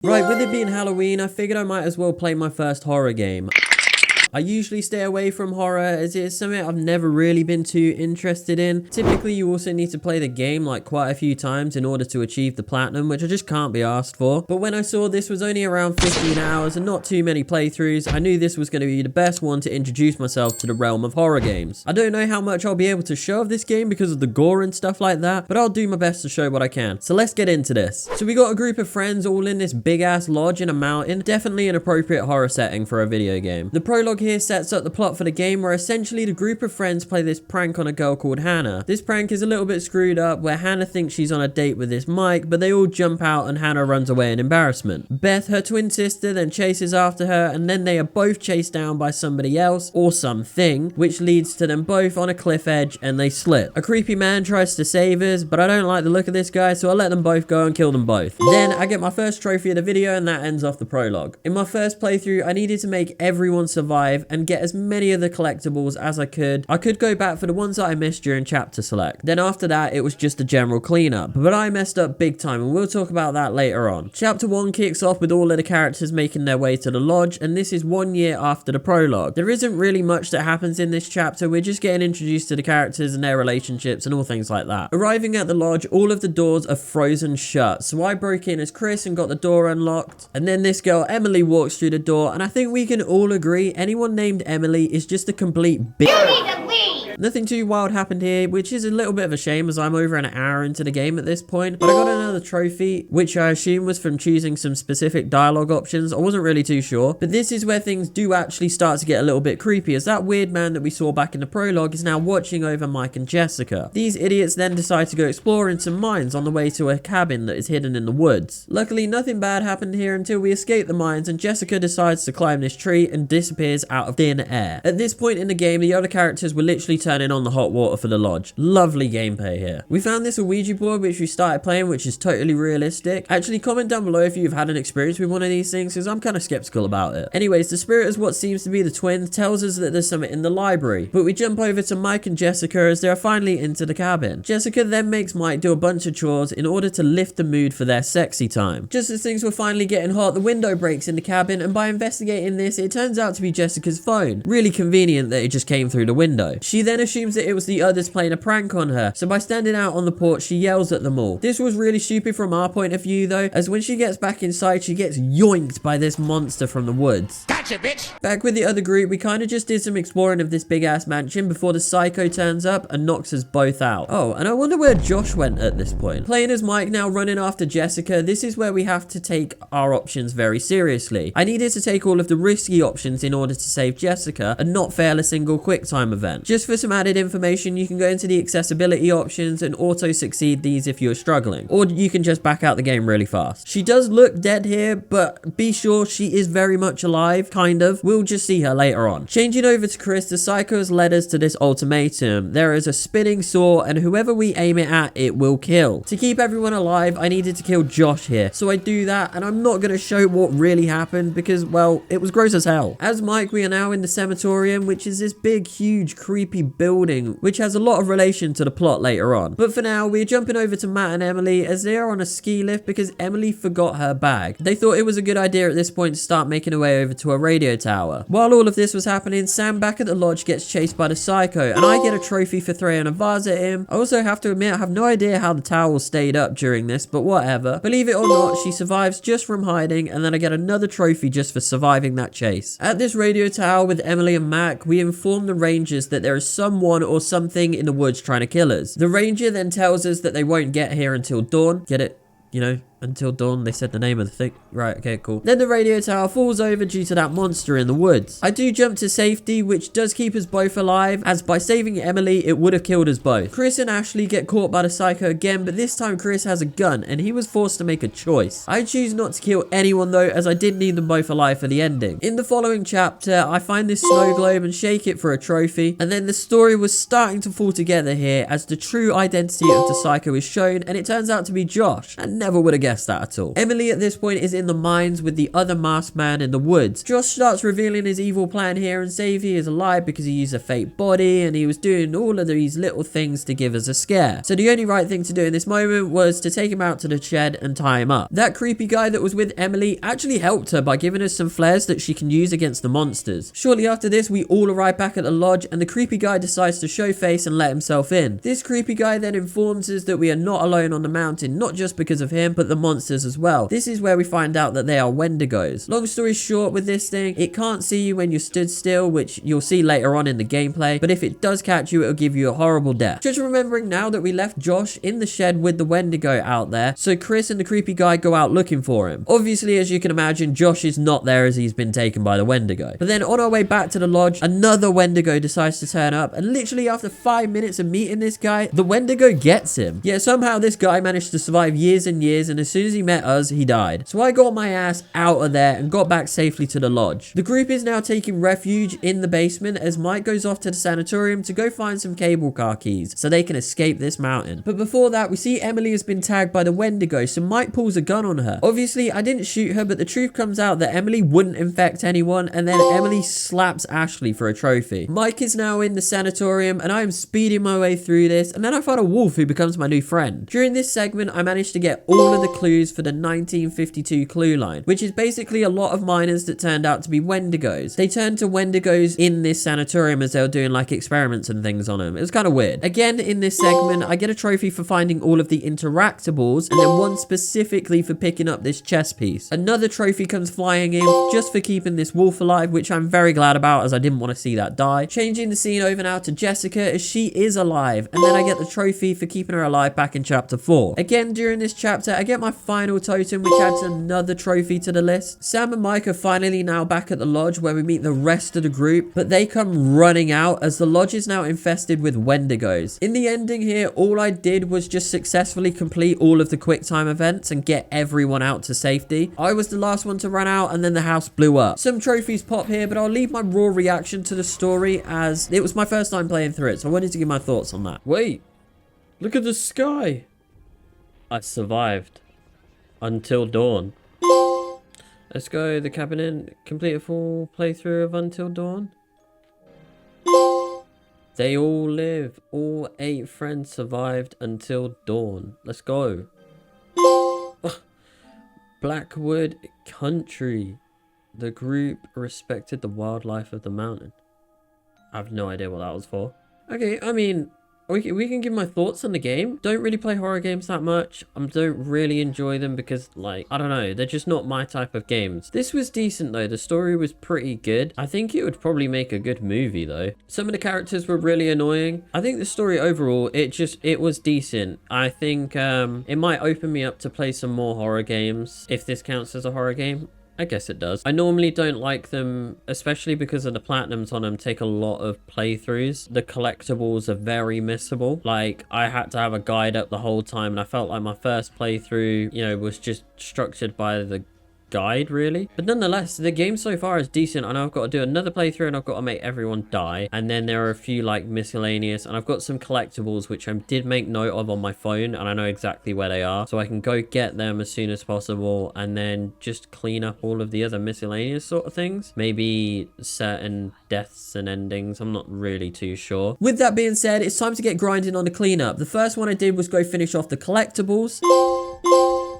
Right, with it being Halloween, I figured I might as well play my first horror game. I usually stay away from horror as it is something I've never really been too interested in. Typically, you also need to play the game like quite a few times in order to achieve the platinum, which I just can't be asked for. But when I saw this was only around 15 hours and not too many playthroughs, I knew this was going to be the best one to introduce myself to the realm of horror games. I don't know how much I'll be able to show of this game because of the gore and stuff like that, but I'll do my best to show what I can. So let's get into this. So we got a group of friends all in this big ass lodge in a mountain. Definitely an appropriate horror setting for a video game. The prologue here sets up the plot for the game where essentially the group of friends play this prank on a girl called Hannah. This prank is a little bit screwed up where Hannah thinks she's on a date with this Mike, but they all jump out and Hannah runs away in embarrassment. Beth, her twin sister, then chases after her and then they are both chased down by somebody else or something, which leads to them both on a cliff edge and they slip. A creepy man tries to save us, but I don't like the look of this guy, so I let them both go and kill them both. Then I get my first trophy of the video and that ends off the prologue. In my first playthrough, I needed to make everyone survive and get as many of the collectibles as I could. I could go back for the ones that I missed during chapter select. Then after that, it was just a general cleanup, but I messed up big time and we'll talk about that later on. Chapter 1 kicks off with all of the characters making their way to the lodge, and this is 1 year after the prologue. There isn't really much that happens in this chapter, we're just getting introduced to the characters and their relationships and all things like that. Arriving at the lodge, all of the doors are frozen shut, so I broke in as Chris and got the door unlocked, and then this girl Emily walks through the door, and I think we can all agree anyone named Emily is just a complete bitch. Nothing too wild happened here, which is a little bit of a shame as I'm over an hour into the game at this point, but I got another trophy, which I assume was from choosing some specific dialogue options. I wasn't really too sure, but this is where things do actually start to get a little bit creepy, as that weird man that we saw back in the prologue is now watching over Mike and Jessica. These idiots then decide to go exploring some mines on the way to a cabin that is hidden in the woods. Luckily, nothing bad happened here until we escape the mines and Jessica decides to climb this tree and disappears out of thin air. At this point in the game, the other characters were literally turning on the hot water for the lodge. Lovely gameplay here. We found this Ouija board which we started playing, which is totally realistic. Actually, comment down below if you've had an experience with one of these things, because I'm kind of skeptical about it. Anyways, the spirit is what seems to be the twins, tells us that there's something in the library, but we jump over to Mike and Jessica as they're finally into the cabin. Jessica then makes Mike do a bunch of chores in order to lift the mood for their sexy time. Just as things were finally getting hot, the window breaks in the cabin, and by investigating this, it turns out to be Jessica's phone. Really convenient that it just came through the window. She then assumes that it was the others playing a prank on her, so by standing out on the porch, she yells at them all. This was really stupid from our point of view though, as when she gets back inside, she gets yoinked by this monster from the woods. Gotcha, bitch! Back with the other group, we kind of just did some exploring of this big ass mansion before the psycho turns up and knocks us both out. Oh, and I wonder where Josh went at this point. Playing as Mike now running after Jessica, this is where we have to take our options very seriously. I needed to take all of the risky options in order to save Jessica and not fail a single quick time event. Just for some added information, you can go into the accessibility options and auto succeed these if you're struggling, or you can just back out the game really fast. She does look dead here, but be sure she is very much alive, kind of. We'll just see her later on. Changing over to Chris, the psycho has led us to this ultimatum. There is a spinning saw and whoever we aim it at, it will kill. To keep everyone alive, I needed to kill Josh here, so I do that, and I'm not going to show what really happened because, well, it was gross as hell. As Mike, we are now in the sanatorium, which is this big, huge, creepy building, which has a lot of relation to the plot later on. But for now, we're jumping over to Matt and Emily as they are on a ski lift because Emily forgot her bag. They thought it was a good idea at this point to start making her way over to a radio tower. While all of this was happening, Sam back at the lodge gets chased by the psycho, and I get a trophy for throwing a vase at him. I also have to admit, I have no idea how the towel stayed up during this, but whatever. Believe it or not, she survives just from hiding, and then I get another trophy just for surviving that chase. At this radio tower with Emily and Mac, we inform the rangers that there is someone or something in the woods trying to kill us. The ranger then tells us that they won't get here until dawn. Get it? You know, until dawn, they said the name of the thing. Right, okay, cool. Then the radio tower falls over due to that monster in the woods. I do jump to safety, which does keep us both alive, as by saving Emily, it would have killed us both. Chris and Ashley get caught by the psycho again, but this time Chris has a gun, and he was forced to make a choice. I choose not to kill anyone though, as I did need them both alive for the ending. In the following chapter, I find this snow globe and shake it for a trophy, and then the story was starting to fall together here, as the true identity of the psycho is shown, and it turns out to be Josh. I never would have guessed guessed that at all. Emily at this point is in the mines with the other masked man in the woods. Josh starts revealing his evil plan here and Xavier is alive because he used a fake body and he was doing all of these little things to give us a scare. So the only right thing to do in this moment was to take him out to the shed and tie him up. That creepy guy that was with Emily actually helped her by giving us some flares that she can use against the monsters. Shortly after this, we all arrive back at the lodge and the creepy guy decides to show face and let himself in. This creepy guy then informs us that we are not alone on the mountain, not just because of him, but the monsters as well. This is where we find out that they are Wendigos. Long story short with this thing, it can't see you when you stood still, which you'll see later on in the gameplay, but if it does catch you, it'll give you a horrible death. Just remembering now that we left Josh in the shed with the Wendigo out there, so Chris and the creepy guy go out looking for him. Obviously, as you can imagine, Josh is not there as he's been taken by the Wendigo. But then on our way back to the lodge, another Wendigo decides to turn up, and literally after 5 minutes of meeting this guy, the Wendigo gets him. Yet somehow this guy managed to survive years and years, and as soon as he met us, he died. So I got my ass out of there and got back safely to the lodge. The group is now taking refuge in the basement as Mike goes off to the sanatorium to go find some cable car keys so they can escape this mountain. But before that, we see Emily has been tagged by the Wendigo, so Mike pulls a gun on her. Obviously, I didn't shoot her, but the truth comes out that Emily wouldn't infect anyone, and then Emily slaps Ashley for a trophy. Mike is now in the sanatorium, and I am speeding my way through this, and then I find a wolf who becomes my new friend. During this segment, I managed to get all of the clues for the 1952 clue line, which is basically a lot of miners that turned out to be Wendigos. They turned to Wendigos in this sanatorium as they were doing like experiments and things on them. It was kind of weird. Again, in this segment, I get a trophy for finding all of the interactables, and then one specifically for picking up this chess piece. Another trophy comes flying in just for keeping this wolf alive, which I'm very glad about as I didn't want to see that die. Changing the scene over now to Jessica as she is alive, and then I get the trophy for keeping her alive back in chapter 4. Again, during this chapter, I get my final totem, which adds another trophy to the list. Sam and Mike are finally now back at the lodge where we meet the rest of the group, but they come running out as the lodge is now infested with Wendigos. In the ending here, all I did was just successfully complete all of the quick time events and get everyone out to safety. I was the last one to run out and then the house blew up. Some trophies pop here, but I'll leave my raw reaction to the story as it was my first time playing through it, so I wanted to give my thoughts on that. Wait, look at the sky. I survived. Until Dawn. Let's go the cabinet, complete a full playthrough of Until Dawn. They all live. All 8 friends survived until dawn. Let's go. Blackwood Country. The group respected the wildlife of the mountain. I have no idea what that was for. Okay, I mean, we can give my thoughts on the game. Don't really play horror games that much. I don't really enjoy them because, like, I don't know, they're just not my type of games. This was decent though. The story was pretty good. I think it would probably make a good movie though. Some of the characters were really annoying. I think the story overall, it was decent. I think it might open me up to play some more horror games, if this counts as a horror game. I guess it does. I normally don't like them, especially because of the platinums on them take a lot of playthroughs. The collectibles are very missable. Like, I had to have a guide up the whole time, and I felt like my first playthrough, you know, was just structured by the guide really. But nonetheless, the game so far is decent. I know I've got to do another playthrough and I've got to make everyone die, and then there are a few like miscellaneous, and I've got some collectibles which I did make note of on my phone, and I know exactly where they are, so I can go get them as soon as possible and then just clean up all of the other miscellaneous sort of things. Maybe certain deaths and endings, I'm not really too sure. With that being said, it's time to get grinding on the cleanup. The first one I did was go finish off the collectibles.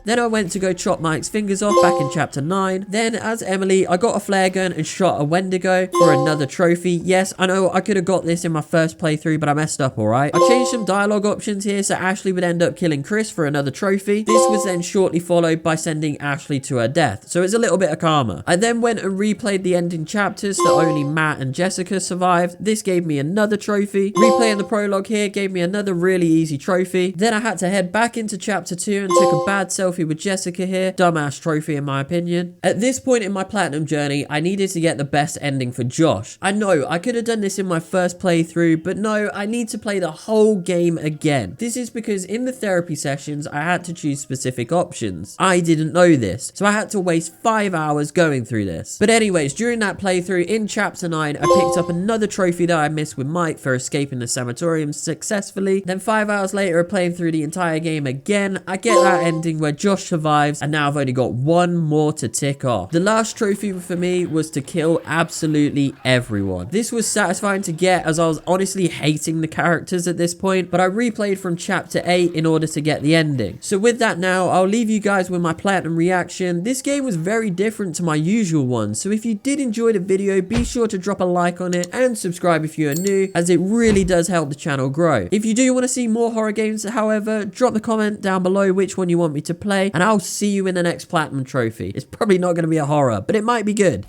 Then I went to go chop Mike's fingers off back in chapter 9. Then, as Emily, I got a flare gun and shot a Wendigo for another trophy. Yes, I know I could have got this in my first playthrough, but I messed up, alright? I changed some dialogue options here, so Ashley would end up killing Chris for another trophy. This was then shortly followed by sending Ashley to her death, so it's a little bit of karma. I then went and replayed the ending chapters so only Matt and Jessica survived. This gave me another trophy. Replaying the prologue here gave me another really easy trophy. Then I had to head back into chapter 2 and took a bad selfie with Jessica here. Dumbass trophy in my opinion. At this point in my platinum journey, I needed to get the best ending for Josh. I know I could have done this in my first playthrough, but no, I need to play the whole game again. This is because in the therapy sessions, I had to choose specific options. I didn't know this, so I had to waste 5 hours going through this. But anyways, during that playthrough in chapter 9, I picked up another trophy that I missed with Mike for escaping the sanatorium successfully. Then 5 hours later, playing through the entire game again, I get that ending where Josh survives, and now I've only got one more to tick off. The last trophy for me was to kill absolutely everyone. This was satisfying to get, as I was honestly hating the characters at this point, but I replayed from chapter 8 in order to get the ending. So with that now, I'll leave you guys with my platinum reaction. This game was very different to my usual ones, so if you did enjoy the video, be sure to drop a like on it and subscribe if you are new, as it really does help the channel grow. If you do want to see more horror games, however, drop the comment down below which one you want me to play, and I'll see you in the next platinum trophy. It's probably not going to be a horror, but it might be good.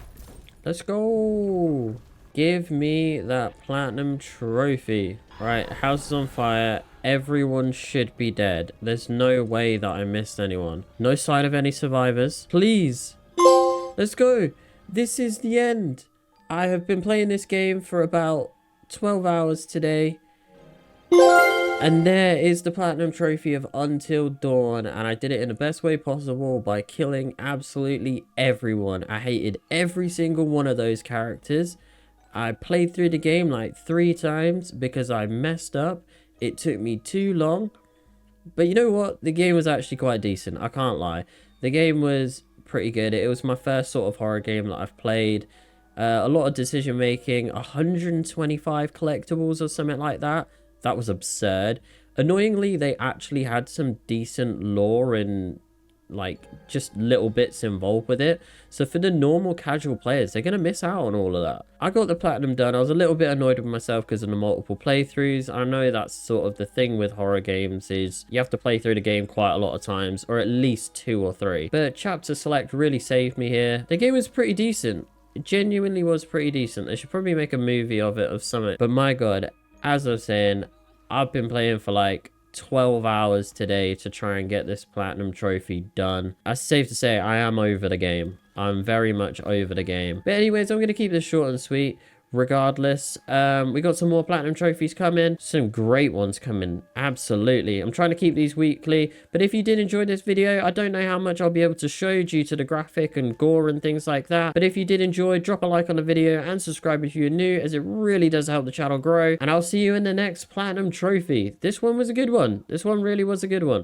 Let's go. Give me that platinum trophy. Right, house is on fire. Everyone should be dead. There's no way that I missed anyone. No sign of any survivors. Please. Let's go. This is the end. I have been playing this game for about 12 hours today. And there is the platinum trophy of Until Dawn, and I did it in the best way possible by killing absolutely everyone. I hated every single one of those characters. I played through the game like 3 times because I messed up. It took me too long. But you know what? The game was actually quite decent. I can't lie. The game was pretty good. It was my first sort of horror game that I've played. A lot of decision making. 125 collectibles or something like that. That was absurd. Annoyingly, they actually had some decent lore and like just little bits involved with it. So for the normal casual players, they're going to miss out on all of that. I got the platinum done. I was a little bit annoyed with myself because of the multiple playthroughs. I know that's sort of the thing with horror games is you have to play through the game quite a lot of times, or at least 2 or 3. But chapter select really saved me here. The game was pretty decent. It genuinely was pretty decent. They should probably make a movie of it, of something. But my god, as I was saying, I've been playing for like 12 hours today to try and get this platinum trophy done. It's safe to say I am over the game. I'm very much over the game. But anyways, I'm going to keep this short and sweet. Regardless, we got some more platinum trophies coming, some great ones coming, absolutely. I'm trying to keep these weekly, but if you did enjoy this video, I don't know how much I'll be able to show due to the graphic and gore and things like that, but if you did enjoy, drop a like on the video and subscribe if you're new, as it really does help the channel grow, and I'll see you in the next platinum trophy. This one was a good one. This one really was a good one.